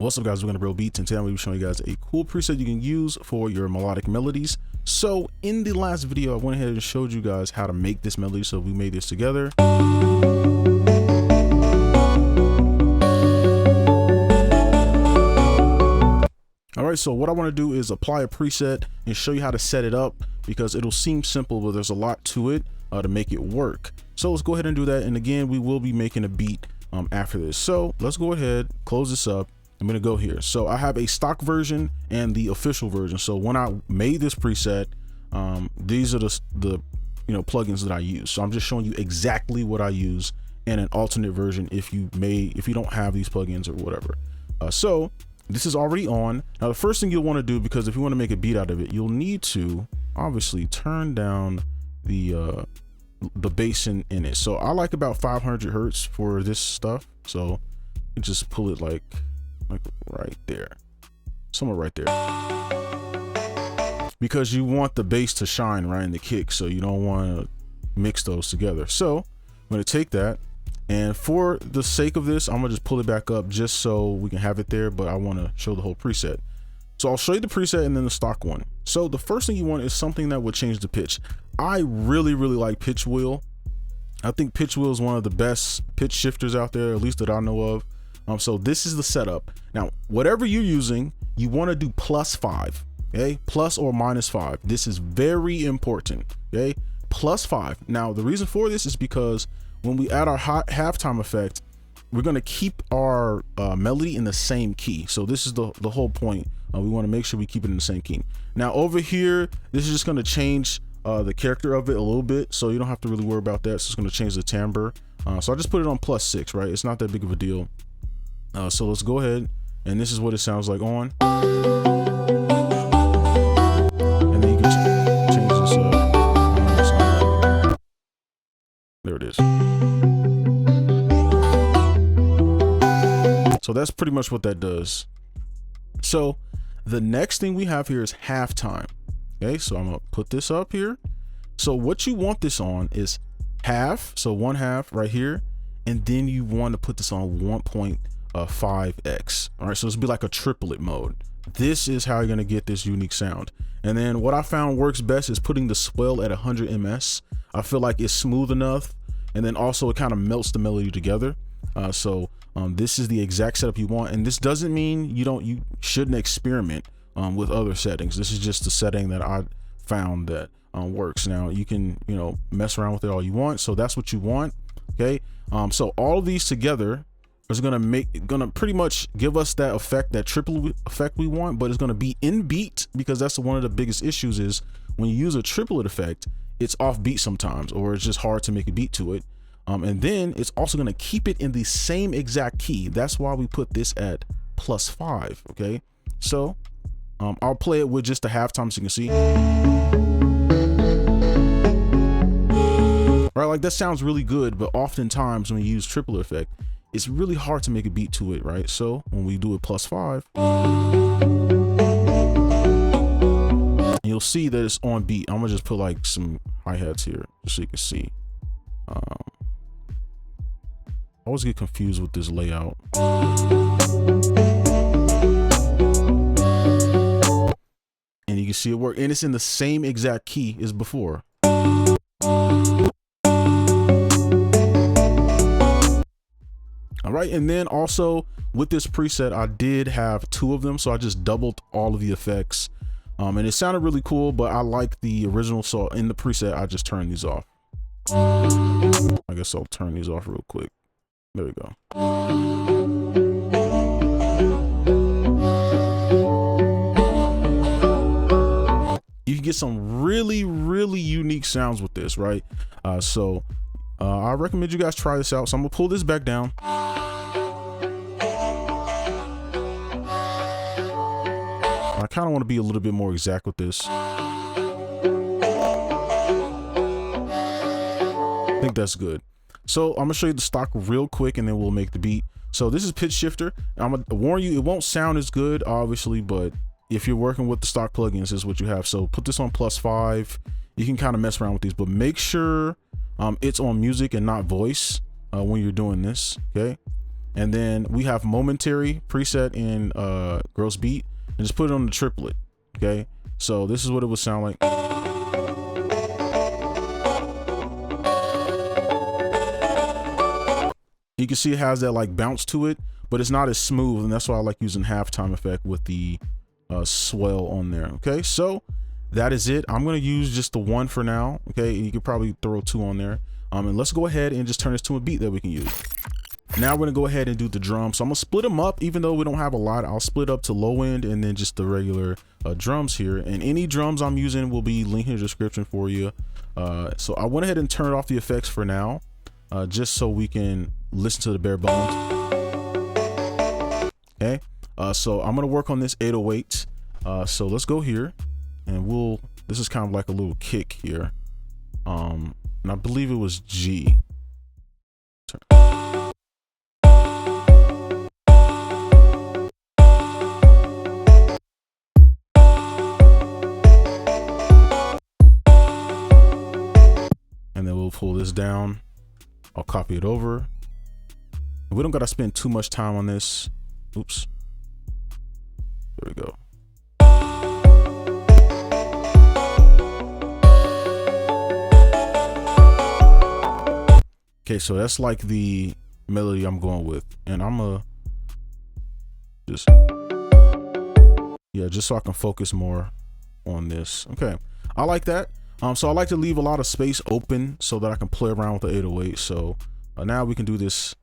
What's up, guys? We're gonna BroBeats, and today I'm gonna be showing you guys a cool preset you can use for your melodic melodies. So in the last video, I went ahead and showed you guys how to make this melody. So we made this together. All right, so what I want to do is apply a preset and show you how to set it up, because it'll seem simple, but there's a lot to it to make it work. So let's go ahead and do that. And again, we will be making a beat after this. So let's go ahead, close this up. I'm gonna go here. So I have a stock version and the official version. So when I made this preset, these are the plugins that I use. So I'm just showing you exactly what I use, and an alternate version if you don't have these plugins or whatever. So this is already on. Now the first thing you'll want to do, because if you want to make a beat out of it, you'll need to obviously turn down the bass in it. So I like about 500 hertz for this stuff. So you just pull it like right there, somewhere right there, because you want the bass to shine right in the kick, so you don't want to mix those together. So I'm going to take that, and for the sake of this, I'm gonna just pull it back up just so we can have it there, but I want to show the whole preset. So I'll show you the preset and then the stock one. So the first thing you want is something that would change the pitch. I really like Pitch Wheel. I think Pitch Wheel is one of the best pitch shifters out there, at least that I know of. So this is the setup. Now, whatever you're using, you want to do +5, okay? Plus or -5. This is very important, okay? +5. Now, the reason for this is because when we add our halftime effect, we're going to keep our melody in the same key. So this is the whole point. We want to make sure we keep it in the same key. Now, over here, this is just going to change the character of it a little bit, so you don't have to really worry about that. So it's going to change the timbre. So I just put it on +6, right? It's not that big of a deal. So let's go ahead, and this is what it sounds like on. And then you can change this up. There it is. So that's pretty much what that does. So the next thing we have here is halftime. Okay, so I'm gonna put this up here. So what you want this on is half, so 1/2 right here, and then you want to put this on 1.5x. All right, so this will be like a triplet mode. This is how you're gonna get this unique sound. And then what I found works best is putting the swell at 100 ms. I feel like it's smooth enough, and then also it kind of melts the melody together. This is the exact setup you want, and this doesn't mean you shouldn't experiment with other settings. This is just the setting that I found that works. Now you can mess around with it all you want. So that's what you want. Okay. So all of these together is gonna pretty much give us that effect, that triple effect we want, but it's gonna be in beat, because that's one of the biggest issues is when you use a triplet effect, it's off beat sometimes, or it's just hard to make a beat to it. And then it's also gonna keep it in the same exact key. That's why we put this at +5. Okay. So I'll play it with just the halftime so you can see. Right, like that sounds really good, but oftentimes when you use triplet effect, it's really hard to make a beat to it, right? So when we do it +5, you'll see that it's on beat. I'm gonna just put like some hi-hats here just so you can see. I always get confused with this layout. And you can see it work, and it's in the same exact key as before. All right, and then also with this preset, I did have 2 of them, so I just doubled all of the effects, and it sounded really cool, but I like the original, so in the preset I just turned these off. I guess I'll turn these off real quick. There we go. You can get some really unique sounds with this, right? I recommend you guys try this out. So I'm gonna pull this back down. I kind of want to be a little bit more exact with this. I think that's good. So I'm gonna show you the stock real quick, and then we'll make the beat. So this is pitch shifter. I'm gonna warn you, it won't sound as good, obviously, but if you're working with the stock plugins, this is what you have. So put this on +5. You can kind of mess around with these, but make sure it's on music and not voice when you're doing this. Okay. And then we have momentary preset in gross beat, and just put it on the triplet. Okay, so this is what it would sound like. You can see it has that like bounce to it, but it's not as smooth, and that's why I like using halftime effect with the swell on there. Okay, so that is it. I'm gonna use just the 1 for now. Okay, and you could probably throw 2 on there. And let's go ahead and just turn this to a beat that we can use. Now we're gonna go ahead and do the drums. So I'm gonna split them up, even though we don't have a lot. I'll split up to low end and then just the regular drums here. And any drums I'm using will be linked in the description for you. So I went ahead and turned off the effects for now, just so we can listen to the bare bones. Okay, so I'm gonna work on this 808. So let's go here, and this is kind of like a little kick here. And I believe it was G. And then we'll pull this down. I'll copy it over. We don't gotta spend too much time on this. Oops. There we go. Okay, so that's like the melody I'm going with, and I'm just so I can focus more on this. Okay, I like that. So I like to leave a lot of space open so that I can play around with the 808. So now we can do this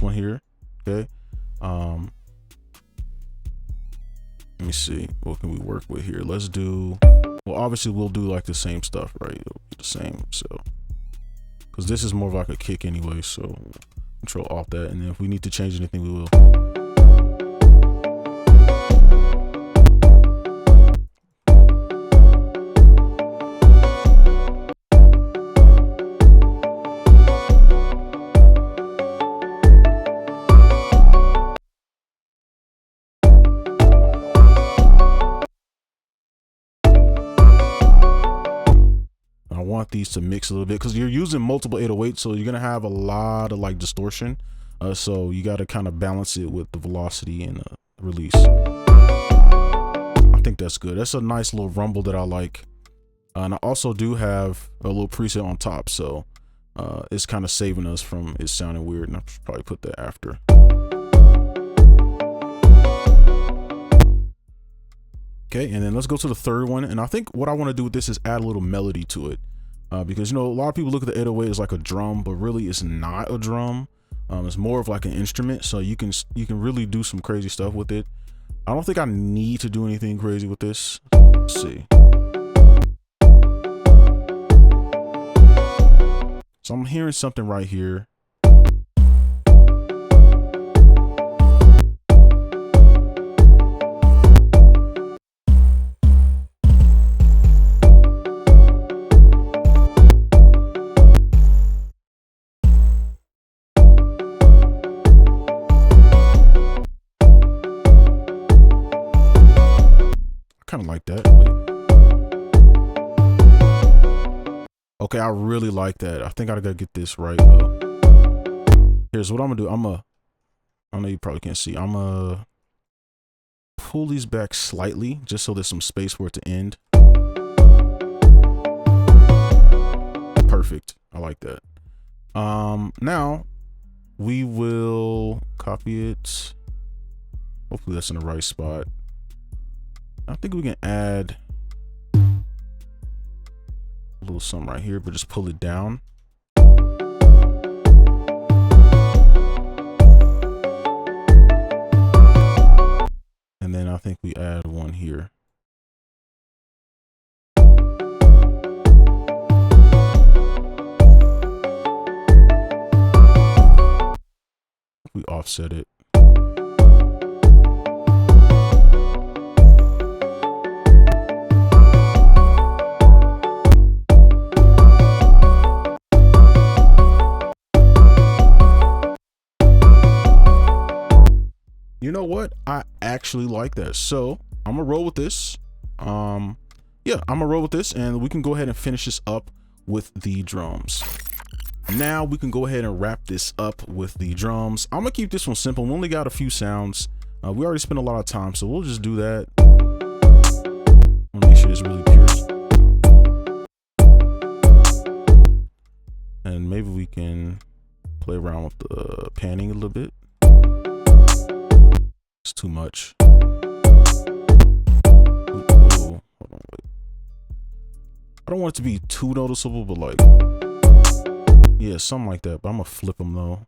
one here. Okay, let me see, what can we work with here? Let's do, well, obviously we'll do like the same stuff, right? It'll be the same, so because this is more of like a kick anyway, so Control Alt that, and then if we need to change anything, we will. Want these to mix a little bit because you're using multiple 808s, so you're gonna have a lot of like distortion, so you got to kind of balance it with the velocity and release. I think that's good. That's a nice little rumble that I like, and I also do have a little preset on top, so it's kind of saving us from it sounding weird, and I should probably put that after. Okay, and then let's go to the third one, and I think what I want to do with this is add a little melody to it. Because, you know, a lot of people look at the 808 as like a drum, but really it's not a drum. It's more of like an instrument, so you can really do some crazy stuff with it. I don't think I need to do anything crazy with this. Let's see. So I'm hearing something right here. Kind of like that. Okay, I really like that. I think I gotta get this right though. Here's what I'm gonna do. I know you probably can't see. I'm gonna pull these back slightly just so there's some space for it to end. Perfect. I like that. Now we will copy it. Hopefully that's in the right spot. I think we can add a little something right here, but just pull it down. And then I think we add one here. We offset it. You know what? I actually like that. So I'm gonna roll with this. Yeah, I'm gonna roll with this, and we can go ahead and finish this up with the drums. Now we can go ahead and wrap this up with the drums. I'm gonna keep this one simple. We only got a few sounds. We already spent a lot of time, so we'll just do that. I'll make sure it's really pure. And maybe we can play around with the panning a little bit. It's too much. Ooh, hold on, wait. I don't want it to be too noticeable, but like, yeah, something like that. But I'm gonna flip them though.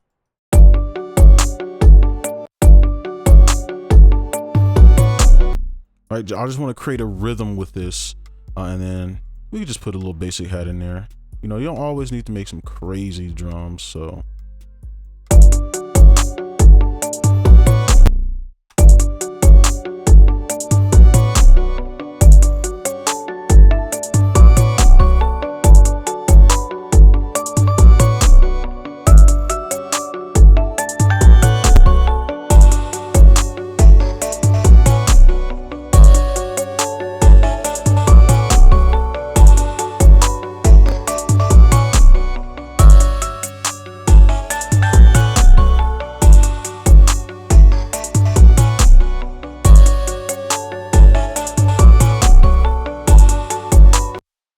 Right, I just want to create a rhythm with this, and then we can just put a little basic hat in there. You know, you don't always need to make some crazy drums, so.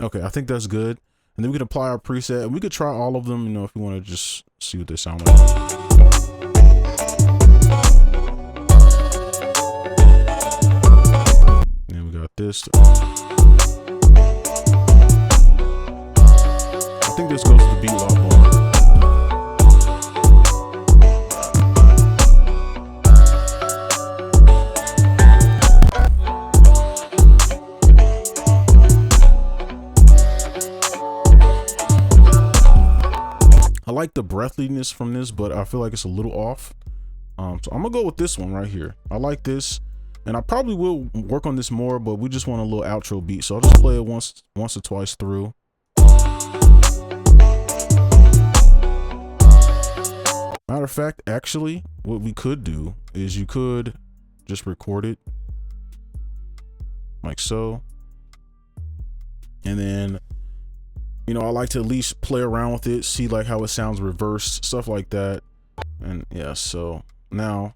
Okay, I think that's good. And then we can apply our preset, and we could try all of them, you know, if we want to just see what they sound like. And we got this. I think this goes to the beat a lot more. I like the breathiness from this, but I feel like it's a little off. So I'm gonna go with this one right here. I like this, and I probably will work on this more, but we just want a little outro beat. So I'll just play it once or twice through. Matter of fact, actually, what we could do is you could just record it like so. And then, you know, I like to at least play around with it, see like how it sounds reversed, stuff like that. And yeah, so now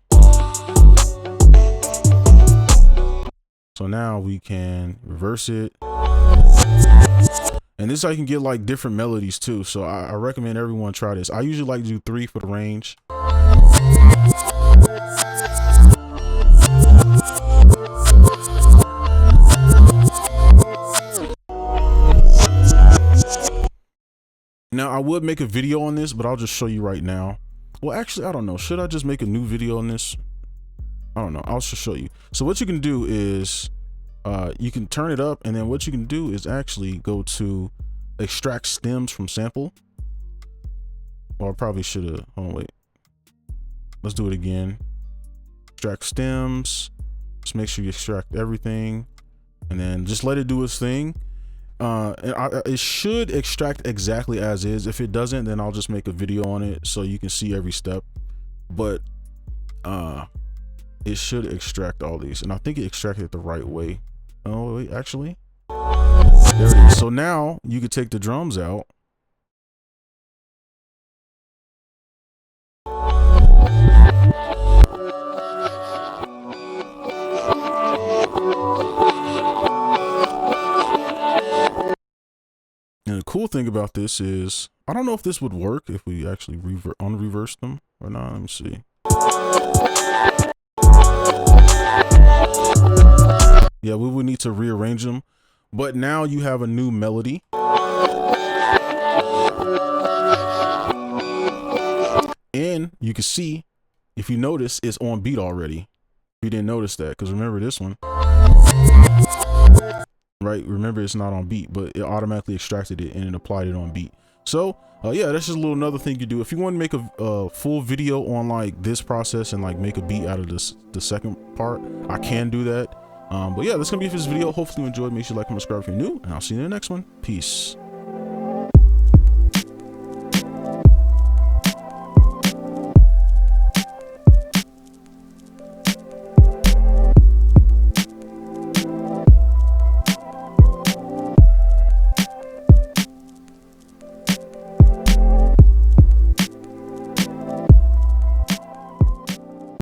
we can reverse it. And this is how you can get like different melodies too. So I recommend everyone try this. I usually like to do 3 for the range. Now I would make a video on this, but I'll just show you right now. Well, actually, I don't know. Should I just make a new video on this? I don't know. I'll just show you. So what you can do is you can turn it up, and then what you can do is actually go to extract stems from sample. Well, I probably should have. Oh, wait. Let's do it again. Extract stems. Just make sure you extract everything, and then just let it do its thing. It should extract exactly as is. If it doesn't, then I'll just make a video on it so you can see every step. But it should extract all these, and I think it extracted it the right way. Oh wait, actually, there it is. So now you can take the drums out. And the cool thing about this is, I don't know if this would work if we actually unreverse them or not. Let me see. Yeah, we would need to rearrange them, but now you have a new melody. And you can see, if you notice, it's on beat already. You didn't notice that, because remember this one. Right, remember it's not on beat, but it automatically extracted it and it applied it on beat. So yeah, that's just a little another thing you do. If you want to make a full video on like this process and like make a beat out of the second part, I can do that. But yeah, that's gonna be it for this video. Hopefully you enjoyed. Make sure you like and subscribe if you're new, and I'll see you in the next one. Peace.